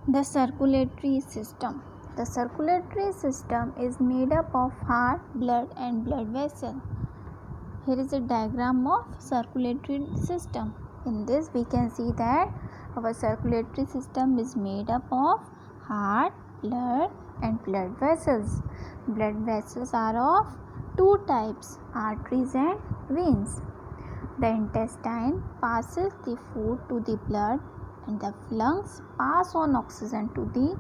The circulatory system. The circulatory system is made up of heart, blood and blood vessel. Here is a diagram of circulatory system. In this we can see that our circulatory system is made up of heart, blood and blood vessels. Blood vessels are of two types, arteries and veins. The intestine passes the food to the blood and the lungs pass on oxygen to the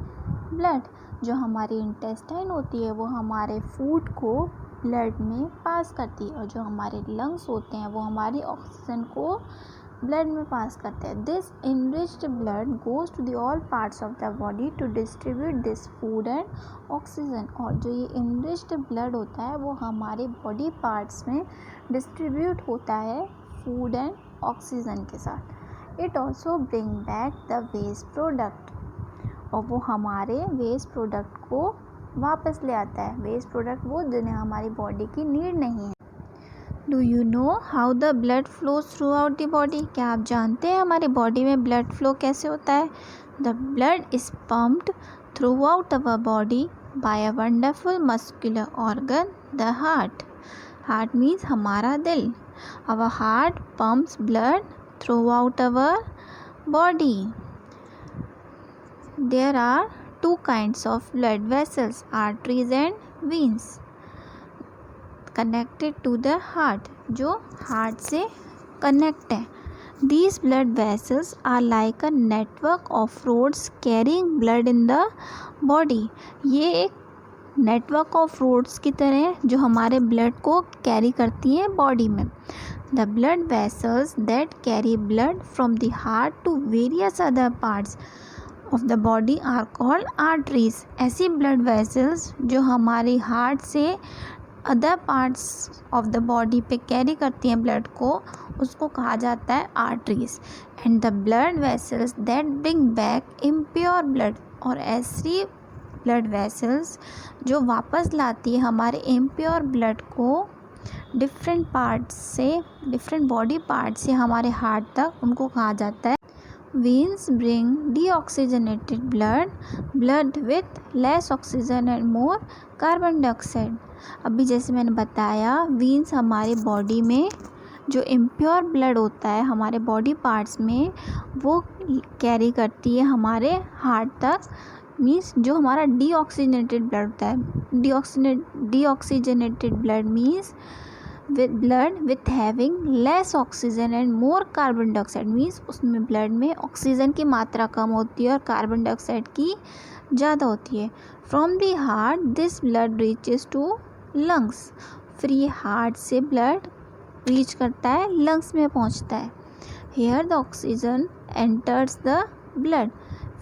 blood. जो हमारी intestine होती है वो हमारे food को blood में पास करती है और जो हमारे लंग्स होते हैं वो हमारी ऑक्सीजन को ब्लड में पास करते हैं. This enriched blood goes to the all parts of the body to distribute this food and oxygen. और जो ये इनरिच्ड ब्लड होता है वो हमारे बॉडी पार्ट्स में डिस्ट्रीब्यूट होता है फूड एंड ऑक्सीजन के साथ. It also bring back the waste product और वो हमारे वेस्ट प्रोडक्ट को वापस ले आता है. वेस्ट प्रोडक्ट वो जिन्हें हमारी बॉडी की नीड नहीं है. Do you know how the blood flows through out the body. क्या आप जानते हैं हमारी बॉडी में ब्लड फ्लो कैसे होता है. The blood is pumped through out our body by a wonderful muscular organ the heart. Heart means हमारा दिल. Our heart pumps blood throughout our body. There are two kinds of blood vessels, arteries and veins, connected to the heart, जो heart से connect है. These blood vessels are like a network of roads carrying blood in the body. ये एक network of roads की तरह जो हमारे blood को कैरी करती हैं बॉडी में. The blood vessels that carry blood from the heart to various other parts of the body are called arteries. ऐसी ब्लड वेसल्स जो हमारी हार्ट से other parts of the body पे कैरी करती हैं ब्लड को, उसको कहा जाता है arteries. And the blood vessels that bring back impure blood. और ऐसी ब्लड वेसल्स जो वापस लाती है हमारे इम्प्योर ब्लड को डिफरेंट पार्ट्स से, डिफरेंट बॉडी पार्ट्स से हमारे हार्ट तक, उनको कहा जाता है veins. Bring deoxygenated blood with less oxygen and more carbon dioxide. अभी जैसे मैंने बताया वेन्स हमारे बॉडी में जो इम्प्योर ब्लड होता है हमारे बॉडी पार्ट्स में वो कैरी करती है हमारे हार्ट तक. मीन्स जो हमारा डीऑक्सीजनेटेड ब्लड होता है, deoxygenated blood means blood with having less oxygen and more carbon dioxide. Means उसमें ब्लड में ऑक्सीजन की मात्रा कम होती है और कार्बन डाइऑक्साइड की ज़्यादा होती है. From the heart this blood reaches to lungs. फिर ये हार्ट से ब्लड रीच करता है, लंग्स में पहुंचता है. Here the oxygen enters the blood.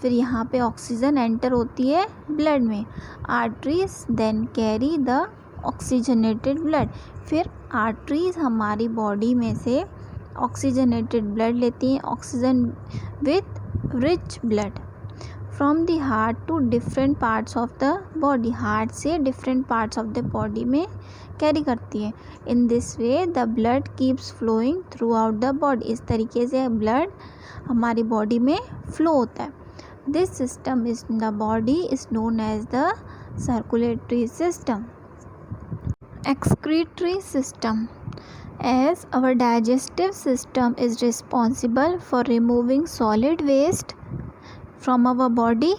फिर यहाँ पे ऑक्सीजन एंटर होती है ब्लड में. Arteries then carry the oxygenated blood. फिर आर्टरीज हमारी बॉडी में से ऑक्सीजनेटेड ब्लड लेती हैं, oxygen with rich blood from the heart to different parts of the body. Heart से different parts of the body में कैरी करती है. In this way the blood keeps flowing throughout the body. इस तरीके से blood हमारी body में flow होता है. This system is in the body is known as the circulatory system. Excretory system. As our digestive system is responsible for removing solid waste from our body,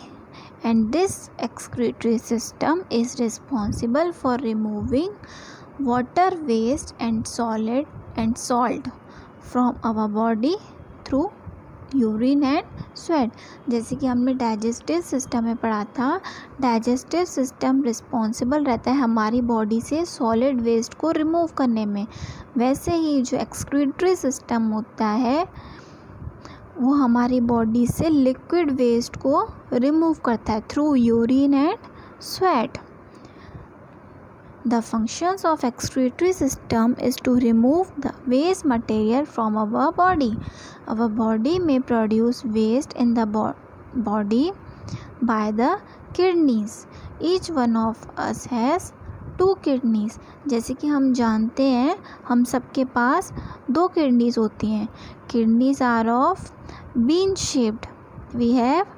and this excretory system is responsible for removing water waste and salt from our body through urine and sweat. जैसे कि हमने digestive system में पढ़ा था, digestive system responsible रहता है हमारी body से सॉलिड वेस्ट को रिमूव करने में. वैसे ही जो एक्सक्रीटरी सिस्टम होता है वो हमारी बॉडी से लिक्विड वेस्ट को रिमूव करता है through urine and sweat. The functions of excretory system is to remove the waste material from our body. Our body may produce waste in the body by the kidneys. Each one of us has 2 kidneys. जैसे कि हम जानते हैं हम सबके पास 2 kidneys होती हैं. Kidneys are of bean shaped. We have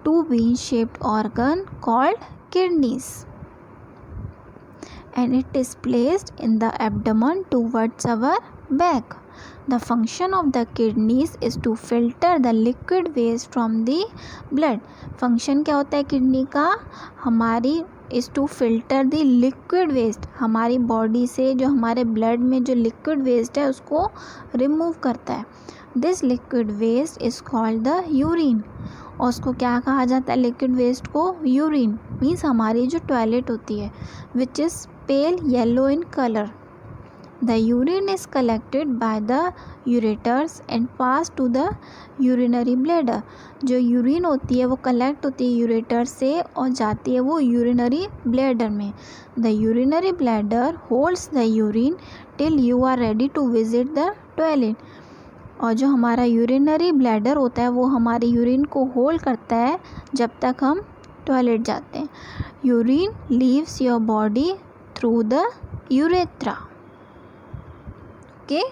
two bean-shaped organ called kidneys, and it is placed in the abdomen towards our back. The function of the kidneys is to filter the liquid waste from the blood. function क्या होता है kidney का? हमारी is to filter the liquid waste, हमारी body से जो हमारे blood में जो लिक्विड वेस्ट है उसको रिमूव करता है. This liquid waste is called the urine. और उसको क्या कहा जाता है लिक्विड वेस्ट को? यूरिन. मीन्स हमारी जो टॉयलेट होती है which is pale yellow in colour. The urine is collected by the ureters and passed to the urinary bladder. जो यूरिन होती है वो कलेक्ट होती है यूरेटर से और जाती है वो यूरिनरी ब्लैडर में. The urinary bladder holds the urine till you are ready to visit the toilet. और जो हमारा यूरिनरी ब्लैडर होता है वो हमारे यूरिन को होल्ड करता है जब तक हम टॉयलेट जाते हैं. Urine leaves your body through the urethra. Okay.